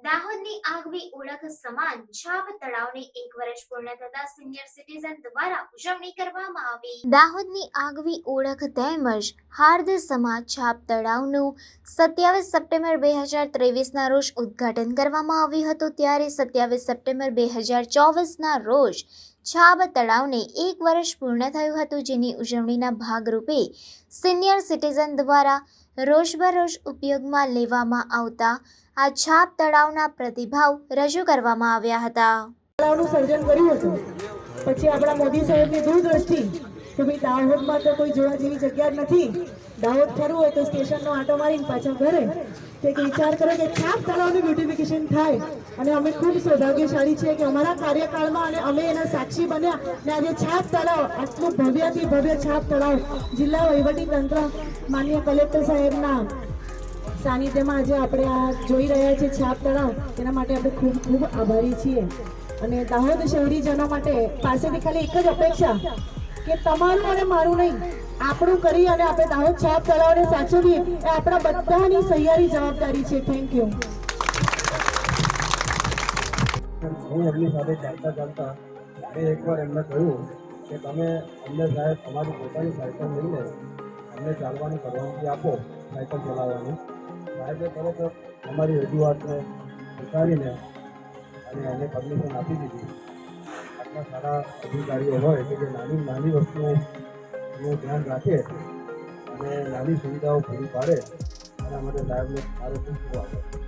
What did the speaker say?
દાહોદની આગવી ઓળખ સમાન છાપ તળાવને 1 વર્ષ પૂર્ણ થતા સિનિયર સિટીઝન દ્વારા ઉજવણી કરવામાં આવી। દાહોદની આગવી ઓળખ તેમજ હાર્દ સમાજ છાપ તળાવનું 27 સપ્ટેમ્બર 2023ના રોજ ઉદ્ઘાટન કરવામાં આવ્યું હતું। ત્યારે 27 સપ્ટેમ્બર 2024ના રોજ છાપ તળાવને 1 વર્ષ પૂર્ણ થયું હતું, જેની ઉજવણીના ભાગરૂપે સિનિયર સિટીઝન દ્વારા રોજબરોજ ઉપયોગમાં લેવામાં આવતા આ છાપ તળાવના પ્રતિભાવ રજૂ કરવામાં આવ્યા હતા। તળાવનું સર્જન કર્યું હતું। પછી આપણા મોદી સાહેબની દૂરદ્રષ્ટિ કે ભાઈ દાહોદમાં તો કોઈ જોવા જેવી જગ્યા જ નથી, દાહોદ ફરવું હોય તો સ્ટેશનનો આંટો મારીને પાછા ઘરે, તો એક વિચાર કરો કે છાપ તળાવનું બ્યુટિફિકેશન થાય। અને અમે ખૂબ સૌભાગ્યશાળી છીએ કે અમારા કાર્યકાળમાં અને અમે એના સાક્ષી બન્યા ને આજે છાપ તળાવ, આટલું ભવ્યથી ભવ્ય છાપ તળાવ જિલ્લા વહીવટી તંત્ર માનનીય કલેક્ટર સાહેબના સાનિધ્યમાં આજે આપણે આ જોઈ રહ્યા છીએ છાપ તળાવ, તેના માટે આપણે ખૂબ ખૂબ આભારી છીએ। અને દાહોદ શહેરીજનો માટે પાસેથી ખાલી એક જ અપેક્ષા કે તમારું અને મારું નહીં, આપણું કરી અને આપણે દાહોદ છાપ તળાવને સાચવીએ એ આપણા બધાની સહિયારી જવાબદારી છે। Thank you. હું એમની સાથે ચાલતા મેં એકવાર એમને કહ્યું કે તમે અમને સાહેબ તમારી પોતાની સાયકલ લઈને અમને ચાલવાની પરવાનગી આપો, સાયકલ ચલાવવાની। સાહેબે તરત અમારી રજૂઆતને સ્વીકારીને અને એને પરમિશન આપી દીધી। આટલા સારા અધિકારીઓ હોય કે જે નાની નાની વસ્તુઓનું ધ્યાન રાખે અને નાની સુવિધાઓ પૂરી પાડે, એના માટે સાહેબને મારો ખૂબ ખૂબ આભાર।